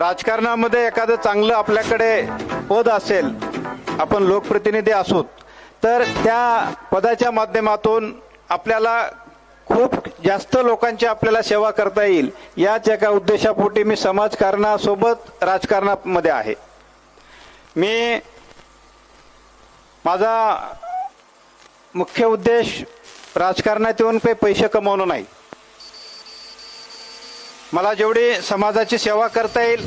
राजकारणामध्ये एखादं चांगलं आपल्याकडे पद असेल, आपण लोकप्रतिनिधी असू, तर त्या पदाच्या माध्यमातून आपल्याला खूप जास्त लोकांची आपल्याला सेवा करता येईल, याच एका उद्देशापोटी मी समाजकारणासोबत राजकारणामध्ये आहे. मी माझा मुख्य उद्देश राजकारणात येऊन काही पैसे कमवणं नाही. मला जेवढी समाजाची सेवा करता येईल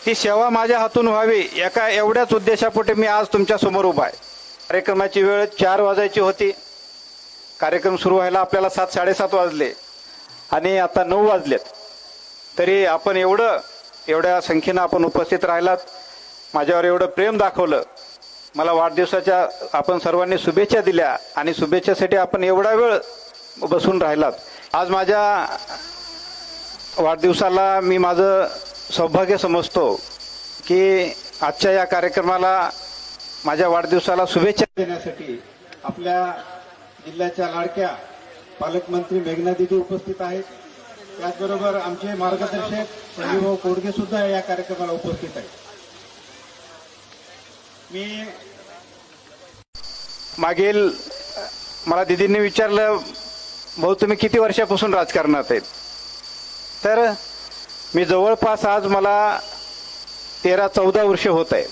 ती सेवा माझ्या हातून व्हावी, एका एवढ्याच उद्देशापोटी मी आज तुमच्या समोर उभा आहे. कार्यक्रमाची वेळ 4 वाजायची होती. कार्यक्रम सुरू व्हायला आपल्याला 7-7:30 वाजले आणि आता 9 वाजलेत. तरी आपण एवढ्या संख्येनं आपण उपस्थित राहिलात, माझ्यावर एवढं प्रेम दाखवलं, मला वाढदिवसाच्या आपण सर्वांनी शुभेच्छा दिल्या आणि शुभेच्छेसाठी आपण एवढा वेळ बसून राहिलात. आज माझ्या वाढदिवसाला मी माझं सौभाग्य समजतो की आजच्या या कार्यक्रमाला माझ्या वाढदिवसाला शुभेच्छा देण्यासाठी आपल्या जिल्ह्याच्या लाडक्या पालकमंत्री मेघना दीदी उपस्थित आहेत. त्याचबरोबर आमचे मार्गदर्शक संजीवभाऊ कोडगे सुद्धा या कार्यक्रमाला उपस्थित आहेत. मी मागील मला दीदींनी विचारलं, भाऊ तुम्ही किती वर्षापासून राजकारणात आहेत? तर मी जवळपास आज मला 13-14 वर्ष होत आहे.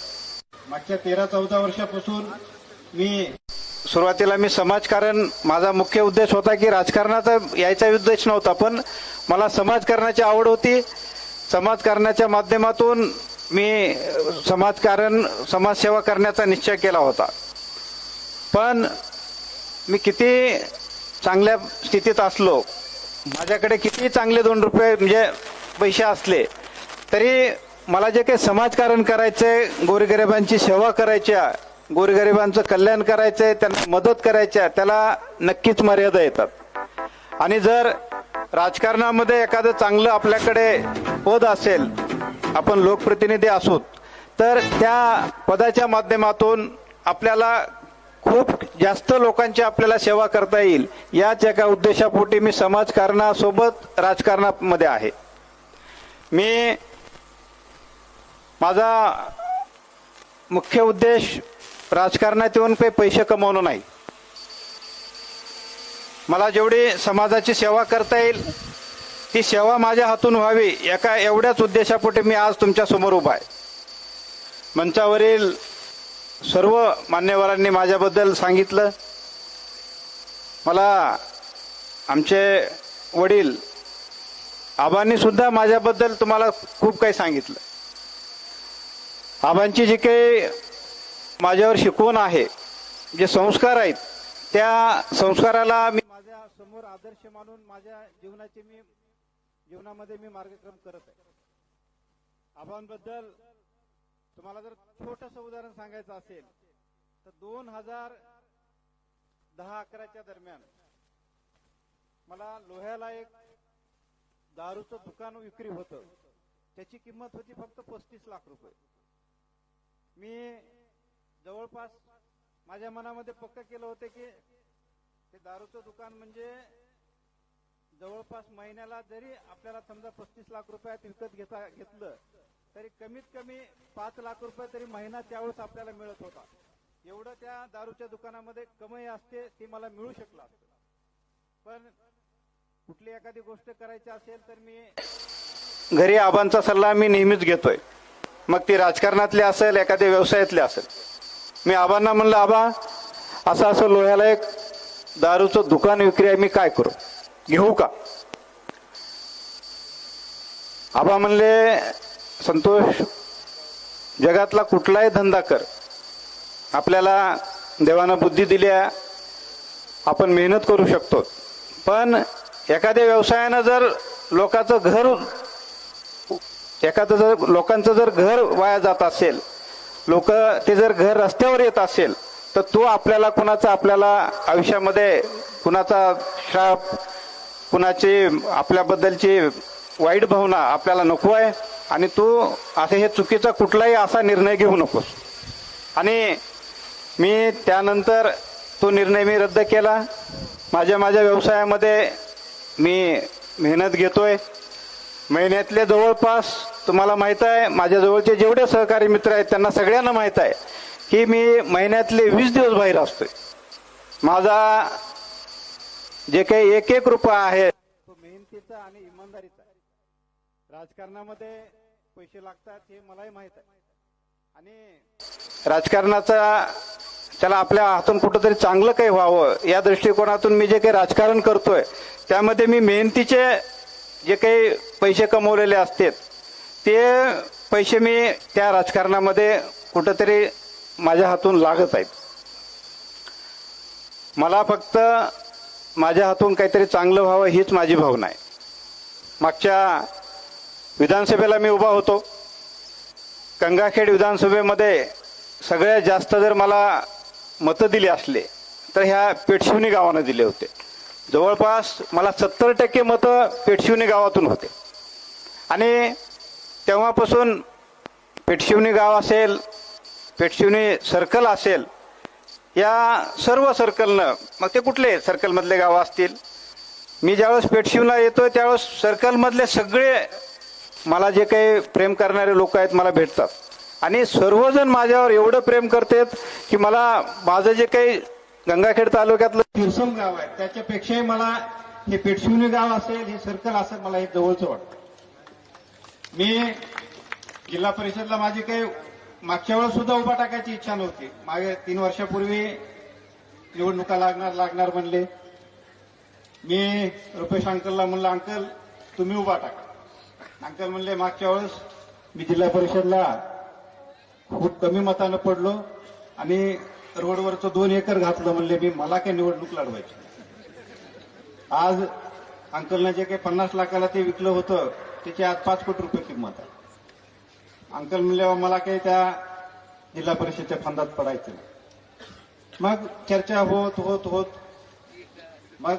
मागच्या 13-14 वर्षापासून मी सुरुवातीला मी समाजकारण, माझा मुख्य उद्देश होता की राजकारणाचा यायचा उद्देश नव्हता, पण मला समाजकारणाची आवड होती. समाजकारणाच्या माध्यमातून मी समाजसेवा करण्याचा निश्चय केला होता. पण मी किती चांगल्या स्थितीत असलो, माझ्याकडे किती चांगले 2 रुपये म्हणजे पैसे असले तरी मला जे काही समाजकारण करायचंय, गोरगरिबांची सेवा करायच्या, गोरगरिबांचं कल्याण करायचंय, त्यांना मदत करायच्या, त्याला नक्कीच मर्यादा येतात. आणि जर राजकारणामध्ये एखादं चांगलं आपल्याकडे पद असेल, आपण लोकप्रतिनिधी असू, तर त्या पदाच्या माध्यमातून आपल्याला खूप जास्त लोकांची आपल्याला सेवा करता येईल, याच एका उद्देशापोटी मी समाजकारणासोबत राजकारणामध्ये आहे. मी माझा मुख्य उद्देश राजकारणात येऊन काही पैसे कमवणं नाही. मला जेवढी समाजाची सेवा करता येईल ती सेवा माझ्या हातून व्हावी, एका एवढ्याच उद्देशापोटी मी आज तुमच्या समोर उभा आहे. मंचावरील सर्व मान्यवरांनी माझ्याबद्दल सांगितलं. मला आमचे वडील आबांनी सुद्धा माझ्याबद्दल तुम्हाला खूप काही सांगितलं. आबांची जी काही माझ्यावर शिकवण आहे, जे संस्कार आहेत, त्या संस्काराला मी माझ्या समोर आदर्श मानून माझ्या जीवनामध्ये मी मार्गक्रम करत आहे. आबांबद्दल तुम्हाला जर छोटंसं उदाहरण सांगायचं असेल तर 2010-11च्या दरम्यान मला लोह्याला एक दारूचं दुकान विक्री होतं. त्याची किंमत होती फक्त 35 लाख रुपये. मी जवळपास माझ्या मनामध्ये पक्क केलं होतं की ते दारूचं दुकान म्हणजे जवळपास महिन्याला जरी आपल्याला समजा 35 लाख रुपयात विकत घेतलं तरी कमीत कमी 5 लाख रुपये तरी महिना त्यावेळेस आपल्याला मिळत होता. एवढं त्या दारूच्या दुकानामध्ये कमाई असते, ती मला मिळू शकला. पण कुठली एखादी गोष्ट करायची असेल तर मी घरी आबांचा सल्ला मी नेहमीच घेतोय, मग ती राजकारणातली असेल, एखाद्या व्यवसायातली असेल. मी आबांना म्हणलं, आबा असं लोह्याला एक दारूचं दुकान विक्री आहे, मी काय करू, घेऊ का? आबा म्हणले, संतोष, जगातला कुठलाही धंदा कर, आपल्याला देवानं बुद्धी दिली आहे, आपण मेहनत करू शकतो. पण एखाद्या व्यवसायानं जर लोकांचं जर घर वाया जात असेल, लोक ते जर घर रस्त्यावर येत असेल, तर तो आपल्याला आपल्याला आयुष्यामध्ये कुणाचा श्राप, कुणाची आपल्याबद्दलची वाईट भावना आपल्याला नको आहे. आणि तू असे हे चुकीचा कुठलाही असा निर्णय घेऊ नकोस. आणि मी त्यानंतर तो निर्णय मी रद्द केला. माझ्या व्यवसायामध्ये मी मेहनत घेतोय. महिन्यातले जवळपास तुम्हाला माहित आहे, माझ्या जवळचे जेवढे सहकारी मित्र आहेत त्यांना सगळ्यांना माहित आहे की मी महिन्यातले 20 दिवस बाहेर असतोय. माझा जे काही एक एक रुपया आहे तो मेहनतीचा आणि इमानदारीचा आहे. राजकारणामध्ये पैसे लागतात हे मलाही माहित आहे आणि राजकारणाचा त्याला आपल्या हातून कुठंतरी चांगलं काही व्हावं या दृष्टिकोनातून मी जे काही राजकारण करतोय त्यामध्ये मी मेहनतीचे जे काही पैसे कमवलेले असतात ते पैसे मी त्या राजकारणामध्ये कुठंतरी माझ्या हातून लागत आहेत. मला फक्त माझ्या हातून काहीतरी चांगलं व्हावं हीच माझी भावना आहे. मागच्या विधानसभेला मी उभा होतो. गंगाखेड विधानसभेमध्ये सगळ्यात जास्त जर मला मतं दिली असले तर ह्या पेठशिवणी गावानं दिले होते. जवळपास मला 70% मतं पेठशिवणी गावातून होते आणि तेव्हापासून पेठशिवणी गाव असेल, पेठशिवणी सर्कल असेल, या सर्व सर्कलनं, मग ते कुठले सर्कलमधले गावं असतील, मी ज्यावेळेस पेठशिवणीला येतोय त्यावेळेस सर्कलमधले सगळे मला जे काही प्रेम करणारे लोक आहेत मला भेटतात आणि सर्वजण माझ्यावर एवढं प्रेम करतात की मला माझं जे काही गंगाखेड तालुक्यातलं तिरसम गाव आहे त्याच्यापेक्षाही मला हे पेठशिवणी गाव असेल, हे सर्कल असेल, मला हे जवळचं वाटतं. मी जिल्हा परिषदला माझी काही मागच्या वेळेस सुद्धा उभा टाकायची इच्छा नव्हती. मागे 3 वर्षापूर्वी निवडणुका लागणार म्हणले. मी रुपेश अंकलला म्हणलं, अंकल तुम्ही उभा टाका. अंकल म्हणले मागच्या वेळेस मी जिल्हा परिषदला खूप कमी मतानं पडलो आणि रोडवरचं 2 एकर घातलं म्हणले, मी मला काही निवडणूक लढवायची. आज अंकलनं जे काही 50 लाखाला ते विकलं होतं त्याची आज 5 कोटी रुपये किंमत आहे. अंकल म्हणले मला काही त्या जिल्हा परिषदेच्या फंदात पडायचं नाही. मग चर्चा होत होत होत मग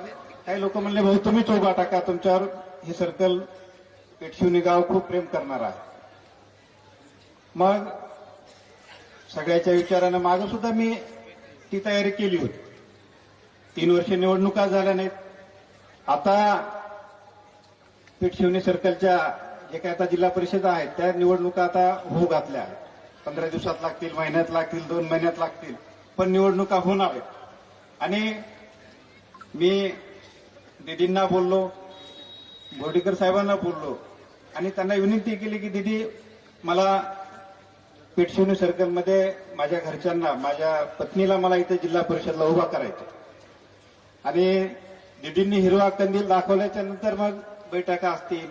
काही लोक म्हणले भाऊ तुम्हीच उभा टाका, तुमच्यावर हे सर्कल पेठशिवणी गाव खूप प्रेम करणार आहे. मग सगळ्याच्या विचारानं मागं सुद्धा मी ती तयारी केली होती. 3 वर्ष निवडणुका झाल्या नाहीत. आता पेठशिवणी सर्कलच्या जे काही आता जिल्हा परिषद आहेत त्या निवडणुका आता होऊ घातल्या आहेत. 15 दिवसात लागतील, महिन्यात लागतील, 2 महिन्यात लागतील, पण निवडणुका होणार आहेत. आणि मी दीदींना बोललो, बोर्डीकर साहेबांना बोललो आणि त्यांना विनंती केली की दीदी मला पेठशिवणी सर्कलमध्ये माझ्या घरच्यांना, माझ्या पत्नीला मला इथे जिल्हा परिषदला उभा करायचं. आणि दीदींनी हिरवा कंदील दाखवल्याच्या नंतर मग बैठका असतील,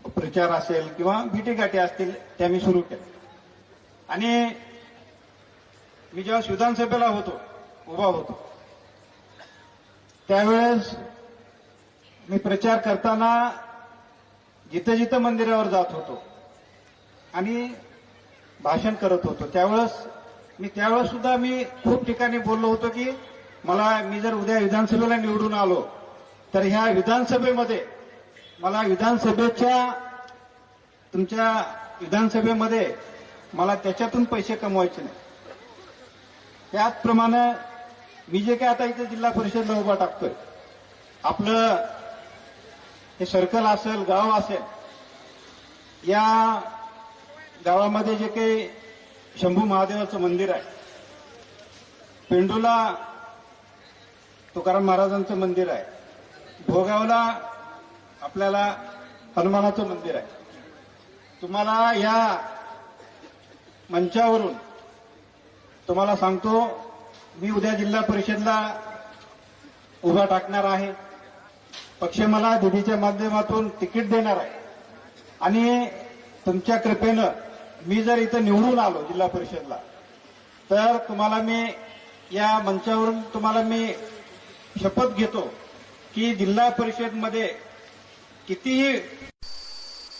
प्रचार असेल किंवा भेटीगाठी असतील त्या मी सुरू केल्या. आणि मी जेव्हा विधानसभेला उभा होतो त्यावेळेस मी प्रचार करताना जिथं जिथं मंदिरावर जात होतो आणि भाषण करत होतो त्यावेळेस सुद्धा मी खूप ठिकाणी बोललो होतो की मी जर उद्या विधानसभेला निवडून आलो तर ह्या विधानसभेमध्ये मला तुमच्या विधानसभेमध्ये मला त्याच्यातून पैसे कमवायचे नाही. त्याचप्रमाणे मी जे काही आता इथे जिल्हा परिषदला उभा टाकतोय, आपलं हे सर्कल असेल, गाव असेल, या गावामध्ये जे काही शंभू महादेवाचं मंदिर आहे, पेंडूला तुकाराम महाराजांचं मंदिर आहे, भोगावला आपल्याला हनुमानाचं मंदिर आहे. तुम्हाला या मंचावरून तुम्हाला सांगतो, मी उद्या जिल्हा परिषदला उभा टाकणार आहे. पक्ष मला दीदीच्या माध्यमातून तिकीट देणार आहे आणि तुमच्या कृपेनं मी जर इथं निवडून आलो जिल्हा परिषदला तर तुम्हाला मी या मंचावरून तुम्हाला मी शपथ घेतो की जिल्हा परिषदमध्ये कितीही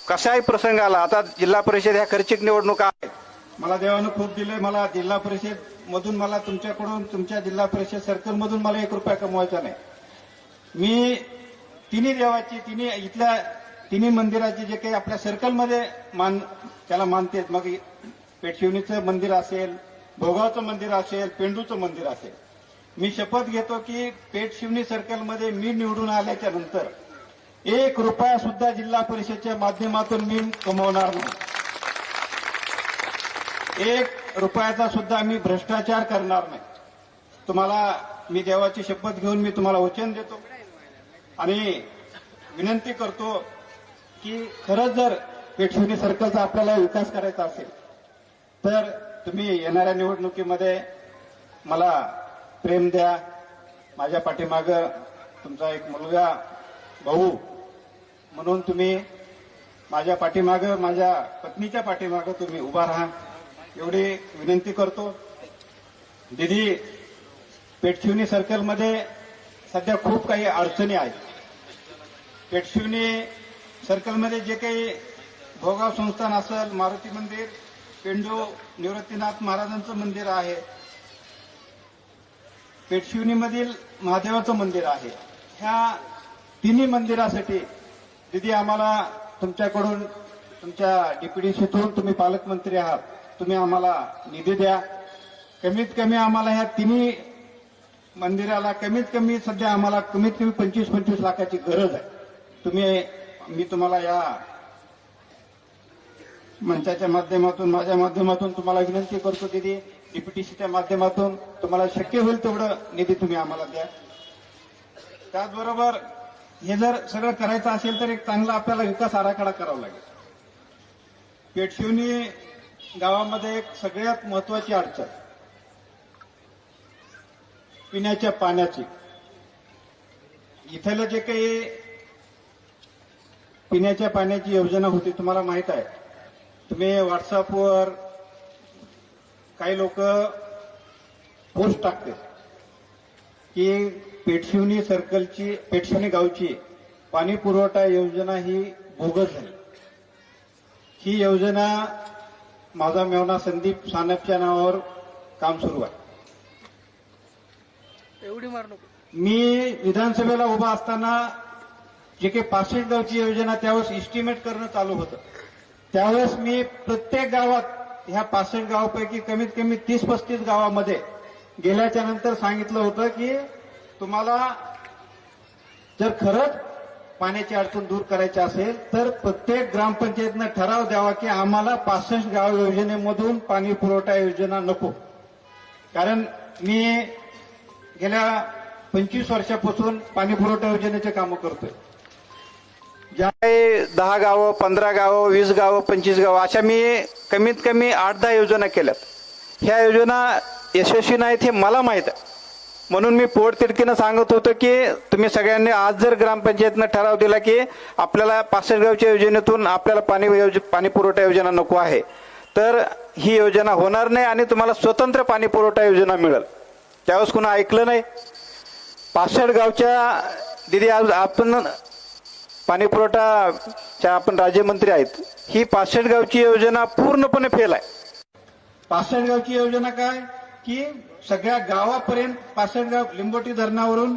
कशाही प्रसंग आला, आता जिल्हा परिषद ह्या खर्चिक निवडणुका आहेत, मला देवानं खूप दिलंय. मला जिल्हा परिषद मधून मला तुमच्याकडून, तुमच्या जिल्हा परिषद सर्कलमधून मला 1 रुपया कमवायचा नाही. मी तिन्ही देवाची, इथल्या तिन्ही मंदिराची जे काही आपल्या सर्कलमध्ये त्याला मानते, मग पेठशिवणीचं मंदिर असेल, भोगावचं मंदिर असेल, पेंडूचं मंदिर असेल, मी शपथ घेतो की पेठशिवणी सर्कलमध्ये मी निवडून आल्याच्या नंतर एक रुपया सुद्धा जिल्हा परिषदेच्या माध्यमातून मी कमवणार नाही. एक रुपयाचा सुद्धा मी भ्रष्टाचार करणार नाही. तुम्हाला मी देवाची शपथ घेऊन मी तुम्हाला वचन देतो आणि विनंती करतो की खरंच जर पेठशिवणी सर्कलचा आपल्याला विकास करायचा असेल तर तुम्ही येणाऱ्या निवडणुकीमध्ये मला प्रेम द्या. माझ्या पाठीमागं तुमचा एक मुलगा भाऊ म्हणून तुम्ही माझ्या पाठीमागं, माझ्या पत्नीच्या पाठीमागं तुम्ही उभा राहा एवढी विनंती करतो. दीदी, पेठशिवणी सर्कलमध्ये सध्या खूप काही अडचणी आहेत. पेठशिवणी सर्कलमध्ये जे काही भोगाव संस्थान असेल, मारुती मंदिर, पेंडू निवृत्तीनाथ महाराजांचं मंदिर आहे, पेठशिवणीमधील महादेवाचं मंदिर आहे, ह्या तिन्ही मंदिरासाठी दीदी आम्हाला तुमच्याकडून, तुमच्या डीपीडीसीतून तुम्ही पालकमंत्री आहात, तुम्ही आम्हाला निधी द्या. कमीत कमी आम्हाला ह्या तिन्ही मंदिराला कमीत कमी सध्या आम्हाला कमीत कमी 25-25 लाखाची गरज आहे. मी तुम्हाला या मंचाच्या माध्यमातून, माझ्या माध्यमातून तुम्हाला विनंती करतो दीदी, डीपीटीसीच्या माध्यमातून तुम्हाला शक्य होईल तेवढं निधी तुम्ही आम्हाला द्या. त्याचबरोबर हे जर सगळं करायचं असेल तर एक चांगला आपल्याला विकास आराखडा करावा लागेल. पेठशिवणी गावामध्ये एक सगळ्यात महत्वाची अडचण पिण्याच्या पाण्याची. इथलं जे काही पिण्याच्या पाण्याची योजना होती तुम्हाला माहित आहे. तुम्ही व्हॉट्सअपवर काही लोक पोस्ट टाकते की पेठशिवणी सर्कलची, पेठशिवणी गावची पाणी पुरवठा योजना ही बोगस झाली. ही योजना माझा मेवना संदीप सानपच्या नावावर काम सुरू आहे. एवढी मार नको. मी विधानसभेला उभा असताना जे काही 65 गावची योजना त्यावेळेस इस्टिमेट करणं चालू होतं. त्यावेळेस मी प्रत्येक गावात, ह्या 65 गावापैकी कमीत कमी 30-35 गावामध्ये गेल्याच्या नंतर सांगितलं होतं की तुम्हाला जर खरंच पाण्याची अडचण दूर करायची असेल तर प्रत्येक ग्रामपंचायतनं ठराव द्यावा की आम्हाला 65 गाव योजनेमधून पाणी पुरवठा योजना नको. कारण मी गेल्या 25 वर्षापासून पाणी पुरवठा योजनेचे कामं करतोय. ज्या 10 गावं, 15 गावं, 20 गावं, 25 गावं अशा मी कमीत कमी 8-10 योजना केल्यात. ह्या योजना यशस्वी नाहीत हे मला माहीत आहे. म्हणून मी पोटतिडकीनं सांगत होतो की तुम्ही सगळ्यांनी आज जर ग्रामपंचायतनं ठराव दिला की आपल्याला 65 गावच्या योजनेतून आपल्याला पाणी पुरवठा योजना नको आहे तर ही योजना होणार नाही आणि तुम्हाला स्वतंत्र पाणी पुरवठा योजना मिळेल. त्यावेळेस कुणा ऐकलं नाही. 65 गावच्या दिदी, आज आपण पाणी पुरवठाच्या आपण राज्यमंत्री आहेत, ही 65 गावची योजना पूर्णपणे फेल आहे. 65 गावची योजना काय की सगळ्या गावापर्यंत 65 गाव, लिंबोटी धरणावरून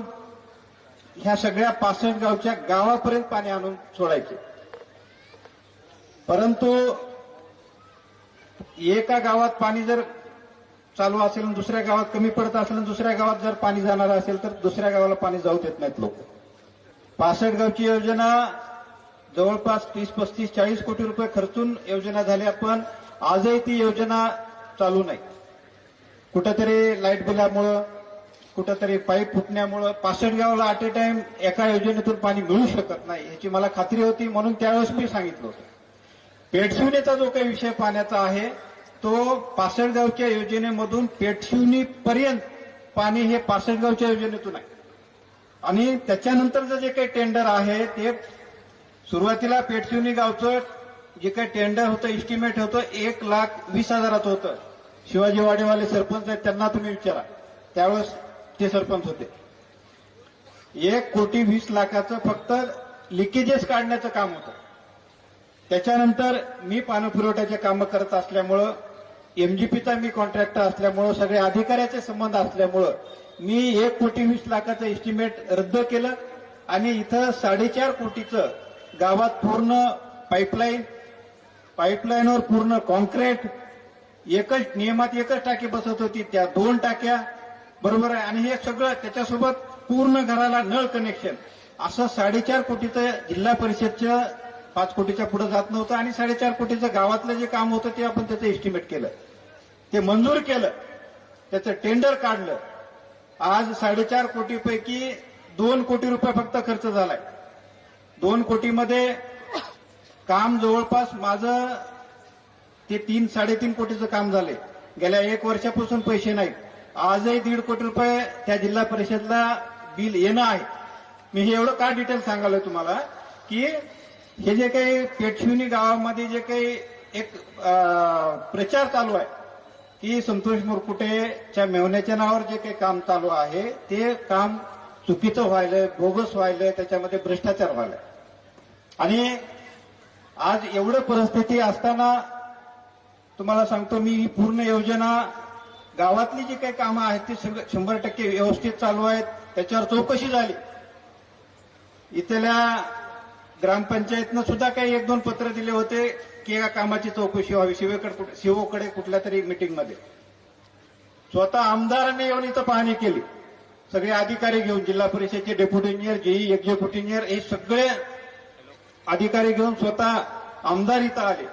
ह्या सगळ्या 65 गावच्या गावापर्यंत पाणी आणून सोडायचे. परंतु एका गावात पाणी जर चालू असेल, दुसऱ्या गावात कमी पडत असेल, दुसऱ्या गावात जर पाणी जाणार असेल तर दुसऱ्या गावाला पाणी जाऊ देत नाहीत लोक. 65 गावची योजना जवळपास 30-35-40 कोटी रुपये खर्चून योजना झाल्या, पण आजही ती योजना चालू नाही. कुठंतरी लाईट बिलामुळं, कुठंतरी पाईप फुटण्यामुळं 65 गावाला ॲट ए टाइम एका योजनेतून पाणी मिळू शकत नाही याची मला खात्री होती. म्हणून त्यावेळेस मी सांगितलं होतं पेठशिवणीचा जो काही विषय पाण्याचा आहे तो 65 गावच्या योजनेमधून पेठशिवणी पर्यंत पाणी हे 65 गावच्या योजनेतून आहे. आणि त्याच्यानंतरचं जे काही टेंडर आहे ते सुरुवातीला पेठशिवणी गावचं जे काही टेंडर होतं, इस्टिमेट होतं 1,20,000 होतं. शिवाजी वाडेवाले सरपंच आहेत, त्यांना तुम्ही विचारा, त्यावेळेस ते सरपंच होते. 1,20,00,000 फक्त लिकेजेस काढण्याचं काम होतं. त्याच्यानंतर मी पाणी पुरवठ्याचे कामं करत असल्यामुळं, एमजीपीचा मी कॉन्ट्रॅक्टर असल्यामुळं, सगळे अधिकाऱ्याचे संबंध असल्यामुळं मी 1,20,00,000 एस्टिमेट रद्द केलं आणि इथं 4.5 कोटीचं गावात पूर्ण पाईपलाईनवर पूर्ण कॉन्क्रीट, एकच नियमात एकच टाकी बसत होती, त्या 2 टाक्या, बरोबर आहे. आणि हे सगळं त्याच्यासोबत पूर्ण घराला नळ कनेक्शन असं 4.5 कोटीचं जिल्हा परिषदच्या 5 कोटीच्या पुढे जात नव्हतं आणि 4.5 कोटीचं गावातलं जे काम होतं ते आपण त्याचं एस्टिमेट केलं, ते मंजूर केलं, त्याचं टेंडर काढलं. आज 4.5 कोटीपैकी 2 कोटी रुपये फक्त खर्च झालाय. 2 कोटीमध्ये काम जवळपास माझं ते 3-3.5 कोटीचं काम झालंय. गेल्या 1 वर्षापासून पैसे नाहीत. आजही 1.5 कोटी रुपये त्या जिल्हा परिषदला बिल येणं आहे. मी हे एवढं का डिटेल सांगालोय तुम्हाला की हे जे काही पेठशिवनी गावामध्ये जे काही एक प्रचार चालू आहे की संतोष मुरकुटेच्या मेव्हण्याच्या नावावर जे काही काम चालू आहे ते काम चुकीचं व्हायलंय, बोगस व्हायलंय, त्याच्यामध्ये भ्रष्टाचार व्हायलाय. आणि आज एवढं परिस्थिती असताना तुम्हाला सांगतो मी, ही पूर्ण योजना गावातली जी काही कामं आहेत ती 100% व्यवस्थित चालू आहेत. त्याच्यावर चौकशी झाली. इथल्या ग्रामपंचायतनं सुद्धा काही 1-2 पत्र दिले होते की या कामाची चौकशी व्हावी. शिवोकडे कुठल्या तरी मीटिंगमध्ये स्वतः आमदारांनी येऊन इथं पाहणी केली. सगळे अधिकारी घेऊन, जिल्हा परिषदेचे deputy engineer, JE, executive engineer, हे सगळे अधिकारी घेऊन स्वतः आमदार इथं आले.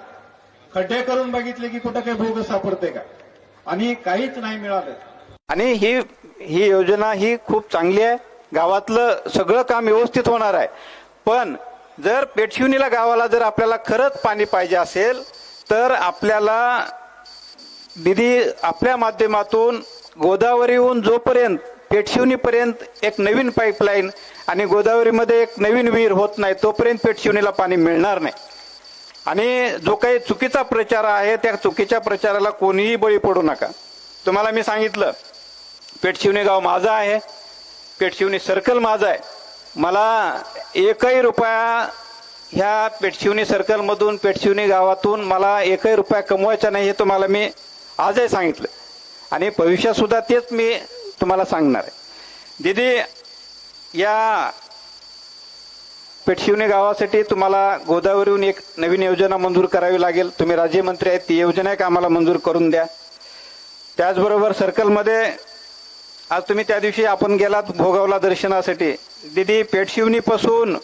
खड्डे करून बघितले की कुठं काही भोग सापडते का, आणि काहीच नाही मिळालं. आणि ही योजना ही खूप चांगली आहे. गावातलं सगळं काम व्यवस्थित होणार आहे. पण जर पेठशिवनीला गावाला जर आपल्याला खरंच पाणी पाहिजे असेल तर आपल्याला दिदी आपल्या माध्यमातून गोदावरीहून जोपर्यंत पेठशिवनीपर्यंत एक नवीन पाईपलाईन आणि गोदावरीमध्ये एक नवीन विहीर होत नाही तोपर्यंत पेठशिवनीला पाणी मिळणार नाही. आणि जो काही चुकीचा प्रचार आहे त्या चुकीच्या प्रचाराला कोणीही बळी पडू नका. तुम्हाला मी सांगितलं पेठशिवनी गाव माझं आहे, पेठशिवनी सर्कल माझं आहे. मला 1ही रुपया ह्या पेठशिवनी सर्कलमधून, पेठशिवनी गावातून मला 1ही रुपया कमवायचा नाही, हे तुम्हाला मी आजही सांगितलं आणि भविष्यात सुद्धा तेच मी तुम्हाला सांगणार आहे. दीदी, या पेठशिवनी गावासाठी तुम्हाला गोदावरीहून एक नवीन योजना मंजूर करावी लागेल. तुम्ही राज्यमंत्री आहेत, ती योजना एक आम्हाला मंजूर करून द्या. त्याचबरोबर सर्कलमध्ये आज तुम्ही त्या दिवशी आपण गेलात भोगावला दर्शनासाठी. दीदी, पेठशिवनीपासून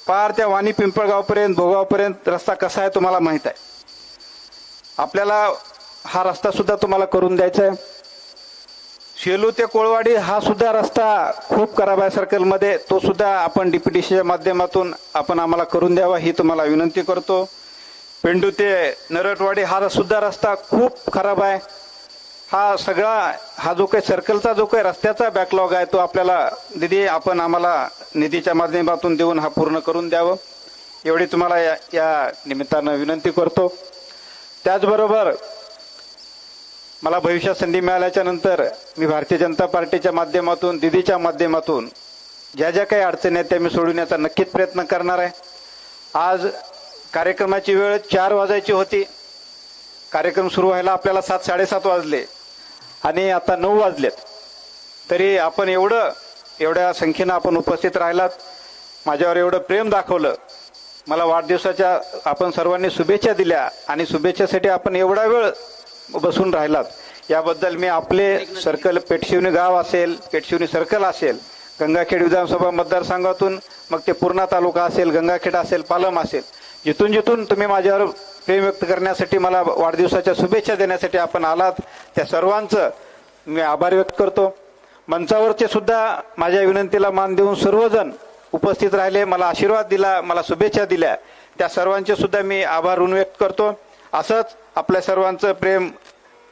पार त्या वाणी पिंपळगावपर्यंत, भोगावपर्यंत रस्ता कसा आहे तुम्हाला माहित आहे. आपल्याला हा रस्ता सुद्धा तुम्हाला करून द्यायचा आहे. शेलू ते कोळवाडी हा सुद्धा रस्ता खूप खराब आहे सर्कलमध्ये, तो सुद्धा आपण डीपीडीसीच्या माध्यमातून आपण आम्हाला करून द्यावा ही तुम्हाला विनंती करतो. पेंडू ते नरटवाडी हा सुद्धा रस्ता खूप खराब आहे. हा जो काही सर्कलचा जो काही रस्त्याचा बॅकलॉग आहे तो आपल्याला दीदी आपण आम्हाला निधीच्या माध्यमातून देऊन हा पूर्ण करून द्यावं एवढी तुम्हाला या निमित्तानं विनंती करतो. त्याचबरोबर मला भविष्यात संधी मिळाल्याच्या नंतर मी भारतीय जनता पार्टीच्या माध्यमातून, दीदीच्या माध्यमातून ज्या ज्या काही अडचणी आहेत त्या मी सोडवण्याचा नक्कीच प्रयत्न करणार आहे. आज कार्यक्रमाची वेळ 4 वाजायची होती. कार्यक्रम सुरू व्हायला आपल्याला 7-7:30 वाजले आणि आता 9 वाजलेत. तरी आपण एवढ्या संख्येनं आपण उपस्थित राहिलात, माझ्यावर एवढं प्रेम दाखवलं, मला वाढदिवसाच्या आपण सर्वांनी शुभेच्छा दिल्या आणि शुभेच्छेसाठी आपण एवढा वेळ बसून राहिलात याबद्दल मी आपले सर्कल, पेठशिवनी गाव असेल, पेठशिवनी सर्कल असेल, गंगाखेड विधानसभा मतदारसंघातून मग ते पूर्णा तालुका असेल, गंगाखेड असेल, पालम असेल, जिथून जिथून तुम्ही माझ्यावर प्रेम व्यक्त करण्यासाठी, मला वाढदिवसाच्या शुभेच्छा देण्यासाठी आपण आलात, त्या सर्वांचं मी आभार व्यक्त करतो. मंचावरचे सुद्धा माझ्या विनंतीला मान देऊन सर्वजण उपस्थित राहिले, मला आशीर्वाद दिला, मला शुभेच्छा दिल्या, त्या सर्वांचे सुद्धा मी आभार व्यक्त करतो. असंच आपल्या सर्वांचं प्रेम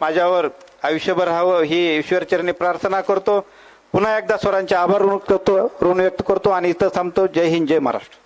माझ्यावर आयुष्यभर राहावं ही ईश्वरचरणी प्रार्थना करतो. पुन्हा एकदा सर्वांचे आभार ऋण व्यक्त करतो आणि इथं थांबतो. जय हिंद, जय महाराष्ट्र.